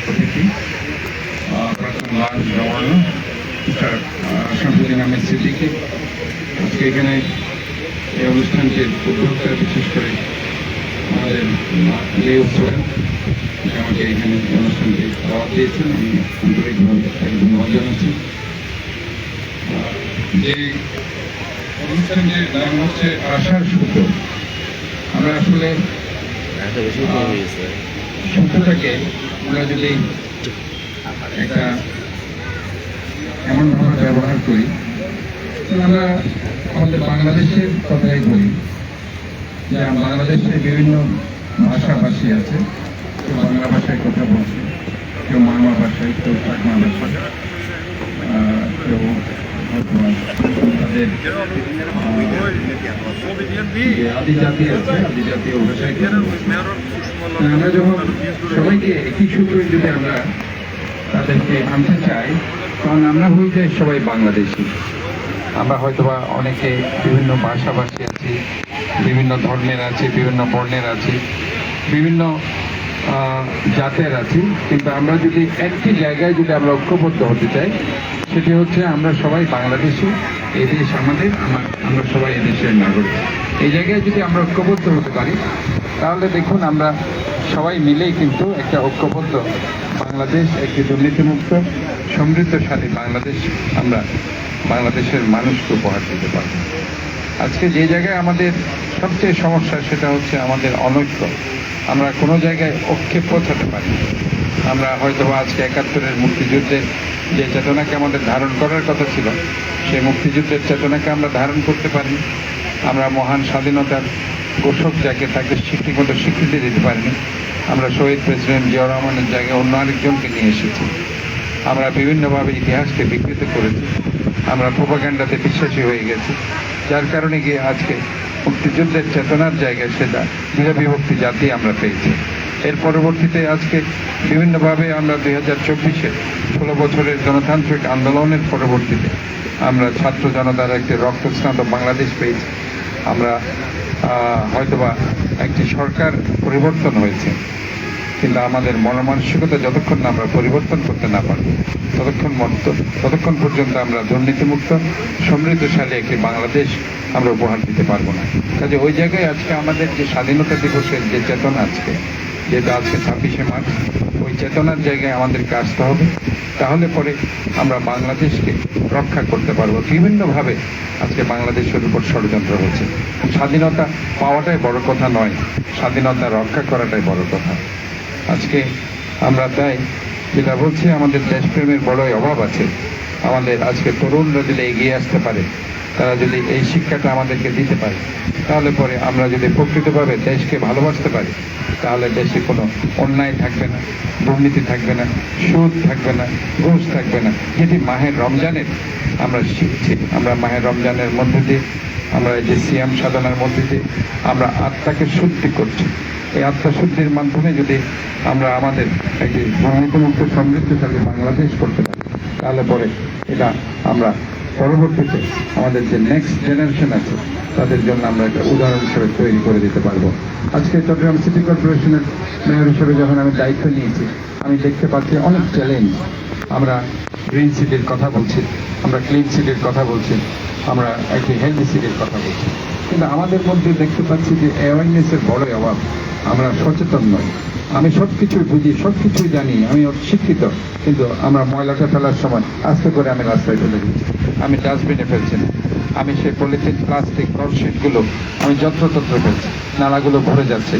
অতিথি প্রাক্তন লাল governor mister Shamsuddin Ahmed Siddiqui, আজকে এখানে এই অনুষ্ঠানটির উদ্যোক্তা বিশেষ করে আমাদের লিওস সোহেল আমাকে এখানে অনুষ্ঠানটি দাওয়াত দিয়েছেন, আমি আন্তরিকভাবে তাকে ধন্যবাদ জানাচ্ছি। যে অনুষ্ঠানটির নাম হচ্ছে আশার সূত্র। আমরা আসলে সূত্রটাকে আমরা যদি একটা এমনভাবে ব্যবহার করি, আমরা আমাদের বাংলাদেশের কথাই বলি যে বাংলাদেশে বিভিন্ন ভাষাভাষী আছে, কেউ বাংলা ভাষায় কথা বলছে, কেউ মারমা ভাষায়, কেউ চাকমা ভাষায়, কেউ তাদের আদিজাতি আছে, আদিজাতীয় ভাষায়। আমরা যখন সবাইকে একই সূত্রে যদি আমরা তাদেরকে আনতে চাই, কারণ আমরা হয়ে যাই সবাই বাংলাদেশি। আমরা হয়তোবা অনেকে বিভিন্ন ভাষাভাষী আছি, বিভিন্ন ধর্মের আছি, বিভিন্ন বর্ণের আছি, বিভিন্ন জাতের আছি, কিন্তু আমরা যদি একটি জায়গায় যদি আমরা ঐক্যবদ্ধ হতে চাই, সেটি হচ্ছে আমরা সবাই বাংলাদেশি, এই দেশ আমাদের, আমরা সবাই এদেশের নাগরিক। এই জায়গায় যদি আমরা ঐক্যবদ্ধ হতে পারি, তাহলে দেখুন আমরা সবাই মিলেই কিন্তু একটা ঐক্যবদ্ধ বাংলাদেশ, একটি দুর্নীতিমুক্ত সমৃদ্ধশালী বাংলাদেশ আমরা বাংলাদেশের মানুষকে উপহার দিতে পারব। আজকে যে জায়গায় আমাদের সবচেয়ে সমস্যা, সেটা হচ্ছে আমাদের অনৈক্য। আমরা কোনো জায়গায় ঐক্যে পৌঁছাতে পারি। আমরা হয়তো আজকে ৭১-এর মুক্তিযুদ্ধের যে চেতনাকে আমাদের ধারণ করার কথা ছিল, সেই মুক্তিযুদ্ধের চেতনাকে আমরা ধারণ করতে পারি। আমরা মহান স্বাধীনতার ঘোষক যাকে, তাকে ঠিকমতো স্বীকৃতি দিতে পারিনি। আমরা শহীদ প্রেসিডেন্ট জিয়াউর রহমানের জায়গায় অন্য আরেকজনকে নিয়ে এসেছি। আমরা বিভিন্নভাবে ইতিহাসকে বিকৃত করেছি, আমরা প্রোপাগান্ডাতে বিশ্বাসী হয়ে গেছি, যার কারণে গিয়ে আজকে মুক্তিযুদ্ধের চেতনার জায়গায় সেটা বিভক্তি জাতি আমরা পেয়েছি। এর পরবর্তীতে আজকে বিভিন্নভাবে আমরা ২০২৪-এ ১৬ বছরের গণতান্ত্রিক আন্দোলনের পরবর্তীতে আমরা ছাত্র জনতার একটি রক্তস্নাত বাংলাদেশ পেয়েছি। আমরা হয়তোবা একটি সরকার পরিবর্তন হয়েছে, কিন্তু আমাদের মনমানসিকতা যতক্ষণ না আমরা পরিবর্তন করতে না পারব, ততক্ষণ পর্যন্ত আমরা দুর্নীতিমুক্ত সমৃদ্ধশালী একটি বাংলাদেশ আমরা উপহার দিতে পারবো না। কাজে ওই জায়গায় আজকে আমাদের যে স্বাধীনতা দিবসের যে চেতনা, যেটা আজকে ২৬শে মার্চ, ওই চেতনার জায়গায় আমাদেরকে আসতে হবে। তাহলে পরে আমরা বাংলাদেশকে রক্ষা করতে পারবো। বিভিন্নভাবে আজকে বাংলাদেশের উপর ষড়যন্ত্র হচ্ছে। স্বাধীনতা পাওয়াটাই বড় কথা নয়, স্বাধীনতা রক্ষা করাটাই বড় কথা। আজকে আমরা তাই যেটা বলছি, আমাদের দেশপ্রেমের বড়ই অভাব আছে। আমাদের আজকে তরুণরা যদি এগিয়ে আসতে পারে, তারা যদি এই শিক্ষাটা আমাদেরকে দিতে পারে, তাহলে পরে আমরা যদি প্রকৃতভাবে দেশকে ভালোবাসতে পারি, তাহলে দেশে কোনো অন্যায় থাকবে না, দুর্নীতি থাকবে না, সুদ থাকবে না, ঘুষ থাকবে না। যেটি মাহের রমজানের আমরা শিখছি, আমরা মাহের রমজানের মধ্যে দিয়ে, আমরা এই যে সিয়াম সাধনার মধ্যে দিয়ে আমরা আত্মাকে শুদ্ধি করছি। এই আত্মশুদ্ধির মাধ্যমে যদি আমরা আমাদের একটি দুর্নীতিমুক্ত সমৃদ্ধশালী বাংলাদেশ করতে পারি, তাহলে পরে এটা আমরা পরবর্তীতে আমাদের যে নেক্সট জেনারেশন আছে, তাদের জন্য আমরা একটা উদাহরণ হিসেবে তৈরি করে দিতে পারবো। আজকে চট্টগ্রাম সিটি কর্পোরেশনের মেয়র হিসেবে যখন আমি দায়িত্ব নিয়েছি, আমি দেখতে পাচ্ছি অনেক চ্যালেঞ্জ। আমরা গ্রিন সিটির কথা বলছি, আমরা ক্লিন সিটির কথা বলছি, আমরা একটি হেলদি সিটির কথা বলছি, কিন্তু আমাদের মধ্যে দেখতে পাচ্ছি যে অ্যাওয়ারনেসের বড়ই অভাব। আমরা সচেতন নই। আমি সব কিছুই বুঝি, সব কিছুই জানি, আমি শিক্ষিত, কিন্তু আমরা ময়লাটা ফেলার সময় আস্তে করে আমি রাস্তায় ফেলে দিচ্ছি, আমি ডাস্টবিনে ফেলছি না, আমি সেই পলিথিন প্লাস্টিক কলশিটগুলো আমি যত্রতত্র ফেলছি, নালাগুলো ভরে যাচ্ছে।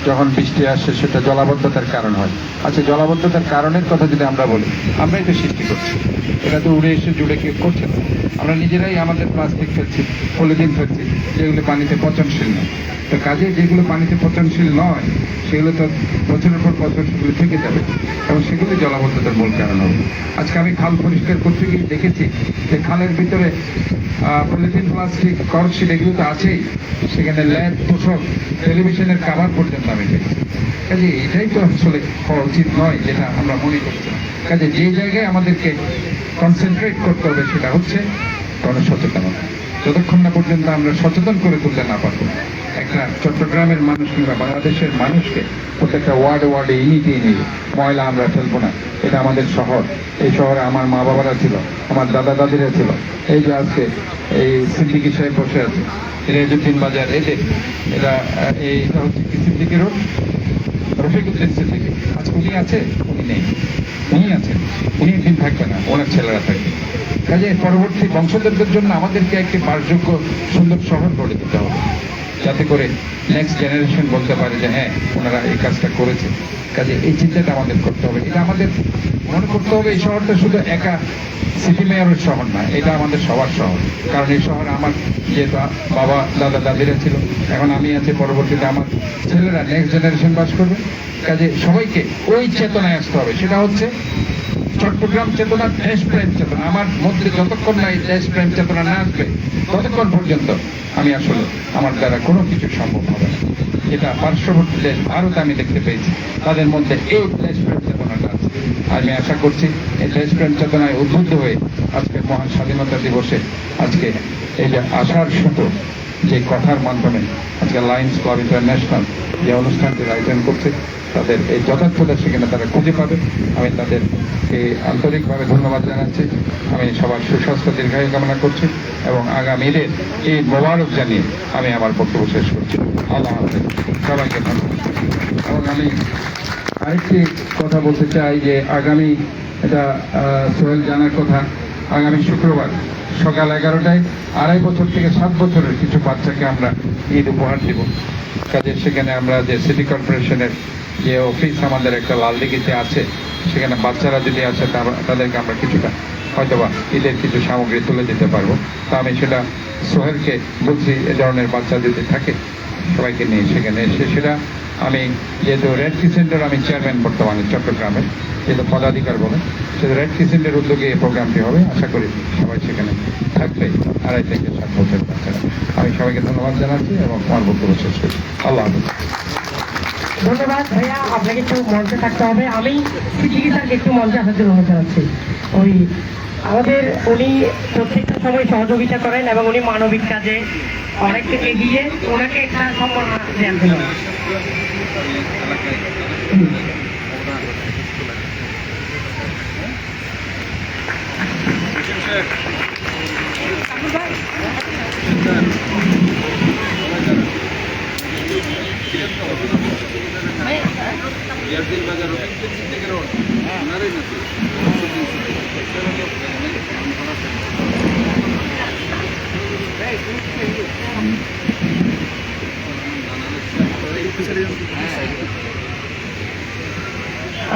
যখন বৃষ্টি আসে সেটা জলাবদ্ধতার কারণ হয়। আচ্ছা, জলাবদ্ধতার কারণের কথা যদি আমরা বলি, আমরাই তো সৃষ্টি করছি, এটা তো উড়ে এসে জুড়ে কেউ করছে না। আমরা নিজেরাই আমাদের প্লাস্টিক ফেলছি, পলিথিন ফেলছি, যেগুলি পানিতে পচনশীল নয়। তো কাজে যেগুলো পানিতে পচনশীল নয়, সেগুলো তো বছরের পর বছর সেগুলো থেকে যাবে এবং সেগুলি জলাবদ্ধতার মূল কারণ হবে। আজকে আমি খাল পরিষ্কার করতে গিয়ে দেখেছি যে খালের ভিতরে পলিথিন প্লাস্টিক কলশিট এগুলো তো আছেই, সেখানে ল্যাব তোষক টেলিভিশনের কাভার পর্যন্ত আমি দেখেছি। কাজে এটাই তো আসলে হওয়া উচিত নয়, যেটা আমরা মনে করছি। কাজে যে জায়গায় আমাদেরকে কনসেন্ট্রেট করতে হবে সেটা হচ্ছে গণসচেতনতা। যতক্ষণ না পর্যন্ত আমরা সচেতন করে তুলতে না পারবো, একটা চট্টগ্রামের মানুষ কিংবা বাংলাদেশের মানুষকে প্রত্যেকটা ওয়ার্ডে ওয়ার্ডে ইউনিটি নিয়ে ময়লা আমরা ফেলবো না। এটা আমাদের শহর, এই শহরে আমার মা বাবারা ছিল, আমার দাদা দাদিরা ছিল। এই যে আজকে এই সিদ্দিকী সাহেব বসে আছে, রেজুদ্দিন বাজার, এদের এটা এইটা হচ্ছে কি সিদ্দিকী রোড, রফিকুদ্দিন সিদ্দিকী। আজকে উনি আছে? উনি নেই। উনি আছেন, উনি একদিন থাকবে না, ওনার ছেলেরা থাকবে। কাজে পরবর্তী বংশধরদের জন্য আমাদেরকে একটি বাসযোগ্য সুন্দর শহর গড়ে দিতে হবে, যাতে করে নেক্সট জেনারেশন বলতে পারে যে হ্যাঁ ওনারা এই কাজটা করেছে। কাজে এই চিন্তাটা আমাদের করতে হবে। এটা আমাদের মনে করতে হবে এই শহরটা শুধু একা সিটি মেয়রের শহর না, এটা আমাদের সবার শহর। কারণ এই শহরে আমার যে বাবা দাদা দাদিরা ছিল, এখন আমি আছি, পরবর্তীতে আমার ছেলেরা নেক্সট জেনারেশন বাস করবে। কাজে সবাইকে ওই চেতনায় আসতে হবে, সেটা হচ্ছে চট্টগ্রাম চেতনা, দেশপ্রেম চেতনা। আমার মধ্যে যতক্ষণ না এই দেশপ্রেম চেতনা না আসবে ততক্ষণ পর্যন্ত আমি আসলে আমার দ্বারা কোনো কিছু সম্ভব হবে না। এটা পার্শ্ববর্তী দেশ ভারত আমি দেখতে পেয়েছি, তাদের মধ্যে এই দেশপ্রেম চেতনাটা আছে। আমি আশা করছি এই দেশপ্রেম চেতনায় উদ্বুদ্ধ হয়ে আজকে মহান স্বাধীনতা দিবসে আজকে এই যে আশার সুতো যে কথার মাধ্যমে আজকে লায়ন্স ক্লাব ইন্টারন্যাশনাল যে অনুষ্ঠানটির আয়োজন করছে, তাদের এই যথার্থতা সেখানে তারা খুঁজে পাবে। আমি তাদেরকে আন্তরিকভাবে ধন্যবাদ জানাচ্ছি। আমি সবার সুস্বাস্থ্য দীর্ঘায়ু কামনা করছি এবং আগামী ঈদের এই মোবারক জানিয়ে আমি আমার বক্তব্য শেষ করছি। আল্লাহ হাফেজ, সবাইকে ধন্যবাদ। এবং আমি আরেকটি কথা বলতে চাই যে আগামী, এটা সোহেল জানার কথা, আগামী শুক্রবার সকাল 11টায় 2.5 বছর থেকে 7 বছরের কিছু বাচ্চাকে আমরা ঈদ উপহার দেব। কাজে সেখানে আমরা যে সিটি কর্পোরেশনের যে অফিস আমাদের একটা লালদিঘিতে আছে, সেখানে বাচ্চারা যদি আসে তাদেরকে আমরা কিছুটা হয়তোবা ঈদের কিছু সামগ্রী তুলে দিতে পারবো। তো আমি সেটা সোহেলকে বলছি, এ ধরনের বাচ্চা যদি থাকে সবাইকে নিয়ে সেখানে এসে, সেটা আমি যেহেতু রেড ক্রিসেন্টের আমি চেয়ারম্যান বর্তমানে চট্টগ্রামের, যেহেতু পদাধিকার বলে, সেহেতু রেড ক্রিসেন্টের উদ্যোগে এই প্রোগ্রামটি হবে। আশা করি সবাই সেখানে থাকবে, 2.5 থেকে 7 বছরের বাচ্চারা। আমি সবাইকে ধন্যবাদ জানাচ্ছি এবং আমার বক্তব্য শেষ করছি। আল্লাহ হাফেজ। ধন্যবাদ ভাইয়া, আপনাকে একটু মঞ্চে থাকতে হবে। আমি সিদ্দিকী স্যারকে একটু মঞ্চে আসার অনুরোধ জানাচ্ছি। ওই আমাদের উনি প্রত্যেকটা সময় সহযোগিতা করেন এবং উনি মানবিক কাজে অনেক এগিয়ে, ওনাকে একটা সম্মাননা দেওয়ার জন্য।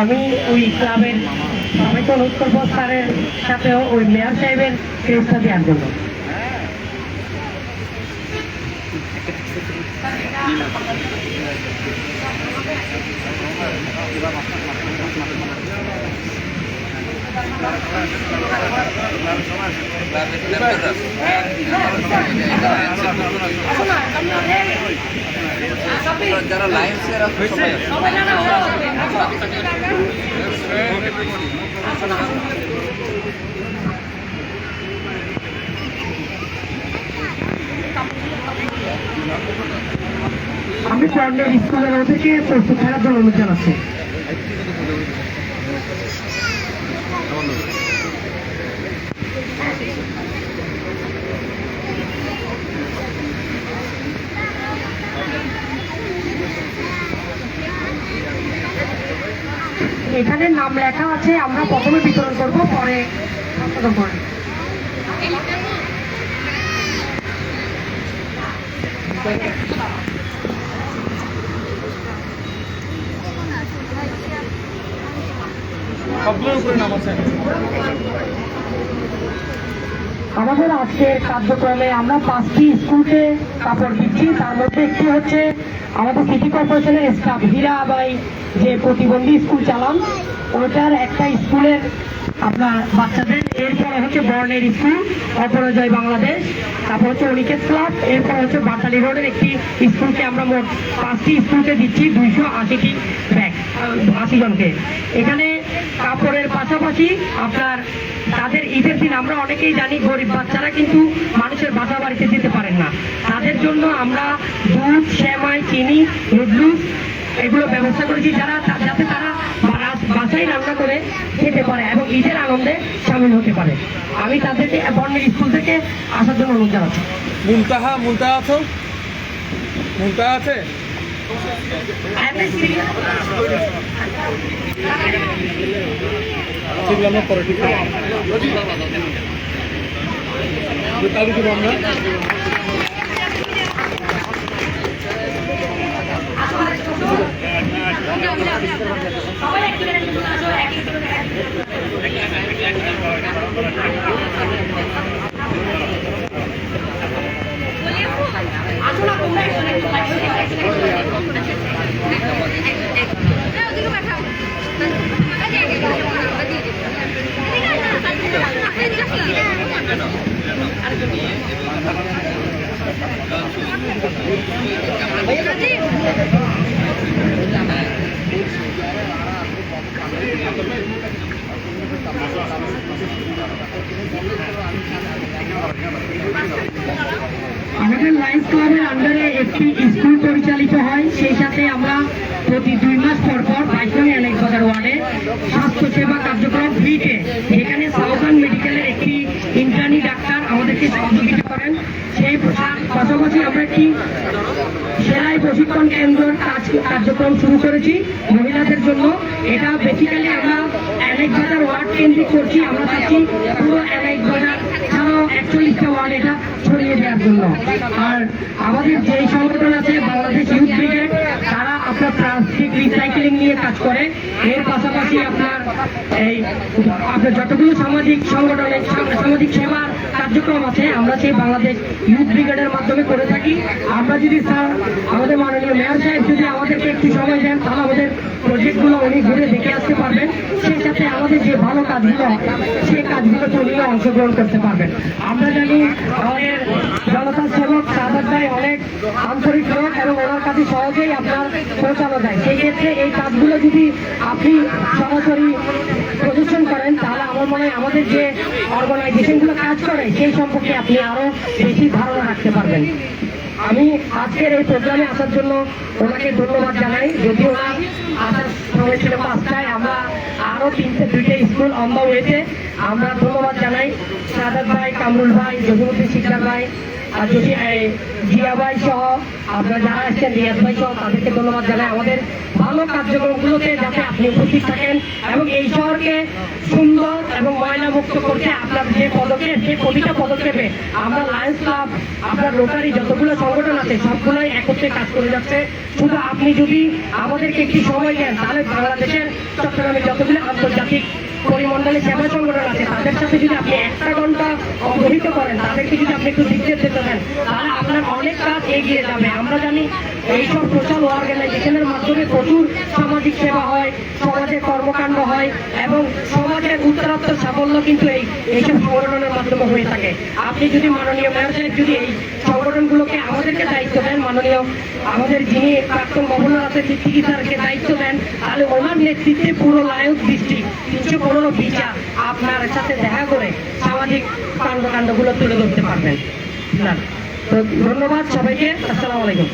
আমি ওই ক্লাবের সবাইকে অনুরোধ করবো স্যারের সাথেও ওই মেয়র সাহেবের ক্রেজটা দেওয়ার জন্য। যারা লাইন্সের আমি স্বর্ণের স্কুলের থেকে প্রস্তুত থাকার জন্য অনুরোধ জানাচ্ছি। এখানে নাম লেখা আছে, আমরা প্রথমে বিতরণ করব, পরে সংশোধন করব। আমাদের আজকের কার্যক্রমে আমরা 5টি স্কুলকে কাপড় দিচ্ছি। তার মধ্যে একটি হচ্ছে আমাদের সিটি কর্পোরেশনের স্টাফ হীরা ভাই যে প্রতিবন্ধী স্কুল চালান, ওটার একটা স্কুলের আপনার বাচ্চাদের। এরপরে হচ্ছে বর্ণের স্কুল অপরাজয় বাংলাদেশ, তারপর হচ্ছে অনিকেত ক্লাব, এরপর হচ্ছে বাটালি রোডের একটি স্কুলকে আমরা মোট 5টি স্কুলকে দিচ্ছি 280টি ব্যাগ, 80 জনকে। এখানে কাপড়ের পাশাপাশি পাশাপাশি আপনার তাদের ঈদের দিন আমরা অনেকেই জানি গরিব বাচ্চারা কিন্তু মানুষের বাসা বাড়িতে যেতে পারেন না, তাদের জন্য আমরা দুধ, সেমাই, চিনি, নুডলস এগুলো ব্যবস্থা করেছি যাতে তারা বাসায় রান্না করে খেতে পারে এবং ঈদের আনন্দে সামিল হতে পারে। আমি তাদেরকে বর্ণের স্কুল থেকে আসার জন্য অনুরোধ জানাচ্ছি। মুনতাহা আছে? সেগুলো আমরা পরে ঠিক করবো। তাহলে কি আমরা আমাদের লায়ন্স ক্লাবের আন্ডারে একটি স্কুল পরিচালিত হয়, সেই সাথে আমরা প্রতি 2 মাস পর পর 22 নং অ্যানেক্স বাজার ওয়ার্ডে স্বাস্থ্য সেবা কার্যক্রম ফ্রিতে, যেখানে সাউথার্ন মেডিকেলের একটি ইন্টার্নি ডাক্তার আমাদেরকে সহযোগিতা করেন। সেই পাশাপাশি আমরা একটি সেলাই প্রশিক্ষণ কেন্দ্রের কার্যক্রম শুরু করেছি মহিলাদের জন্য। এটা বেসিক্যালি আমরা অ্যানেক্স বাজার ওয়ার্ড কেন্দ্রিক করছি। আমরা চাচ্ছি পুরো অ্যানেক্স বাজার ছাড়াও 41টা ওয়ার্ড এটা ছড়িয়ে দেওয়ার জন্য। আর আমাদের যেই সংগঠন আছে বাংলাদেশ ইউথ ব্রিগেড, তারা আপনার প্লাস্টিক রিসাইক্লিং নিয়ে কাজ করে। এর পাশাপাশি আপনার যতগুলো সামাজিক সংগঠনের সামাজিক সেবার কার্যক্রম আছে আমরা সেই বাংলাদেশ ইউথ ব্রিগেডের মাধ্যমে করে থাকি। আমরা যদি স্যার আমাদের মাননীয় মেয়র সাহেব যদি আমাদেরকে একটু সময় দেন, তাহলে আমাদের প্রজেক্টগুলো উনি ঘুরে দেখে আসতে পারবেন। সেই সাথে আমাদের যে ভালো কাজগুলো সেই কাজগুলো চলিয়ে অংশগ্রহণ করতে পারবেন। আমরা জানি আমাদের জনতা সেবক সাদাত ভাই অনেক আন্তরিক লোক এবং ওনার কাছে সহজেই আপনার পৌঁছানো যায়। সেই ক্ষেত্রে এই কাজগুলো যদি আপনি সরাসরি প্রদর্শন করেন, তাহলে আমার মনে হয় আমাদের যে অর্গানাইজেশনগুলো কাজ করে সেই সম্পর্কে আপনি আরো বেশি ধারণা রাখতে পারবেন। আমি আজকের এই প্রোগ্রামে আসার জন্য ওনাকে ধন্যবাদ জানাই। যদি ওনার আসার সময় ছিল 5টায়, আমরা আরো 2টা স্কুল অন দ্য ওয়েতে। আমরা ধন্যবাদ জানাই সাদাত ভাই, কামরুল ভাই, জসিমুদ্দিন শিকদার ভাই, আর যদি জিয়া ভাই সহ আপনারা যারা আসছেন, রিয়াজ ভাই সহ তাদেরকে ধন্যবাদ জানাই আমাদের ভালো কার্যক্রমগুলোতে যাতে আপনি উপস্থিত থাকেন এবং এই শহরকে সুন্দর এবং ময়লা মুক্ত করতে আপনার যে পদক্ষেপ, সেই প্রতিটা পদক্ষেপে আমরা লায়ন্স ক্লাব, আপনার রোটারি যতগুলো সংগঠন আছে সবগুলোই একত্রে কাজ করে যাচ্ছে। শুধু আপনি যদি আমাদেরকে একটি সময় দেন, তাহলে বাংলাদেশের চট্টগ্রামে যতগুলো আন্তর্জাতিক পরিমণ্ডলে সেবা সংগঠন আছে তাদের সাথে যদি আপনি 1 ঘন্টা অবহিত করেন, তাদেরকে যদি আপনি একটু নির্দেশ দিতে দেন, তাহলে আপনার অনেক কাজ এগিয়ে যাবে। আমরা জানি এইসব সোশ্যাল অর্গানাইজেশনের মাধ্যমে প্রচুর সামাজিক সেবা হয়, সমাজের কর্মকাণ্ড হয় এবং সমাজের উত্তরোত্তর সাফল্য কিন্তু এইসব সংগঠনের মাধ্যমে হয়ে থাকে। আপনি যদি মাননীয় মেয়র সাহেব যদি এই সংগঠনগুলোকে আমাদেরকে দায়িত্ব দেন, মাননীয় আমাদের যিনি প্রাক্তন গভর্নর আছে সিদ্দিকী স্যারকে দায়িত্ব দেন, তাহলে ওনার নেতৃত্বে পুরো লায়ন্স ডিস্ট্রিক্ট 315 বিচার আপনার সাথে দেখা করে সামাজিক কর্মকাণ্ডগুলো তুলে ধরতে পারবেন। তো ধন্যবাদ সবাইকে, আসসালামু আলাইকুম।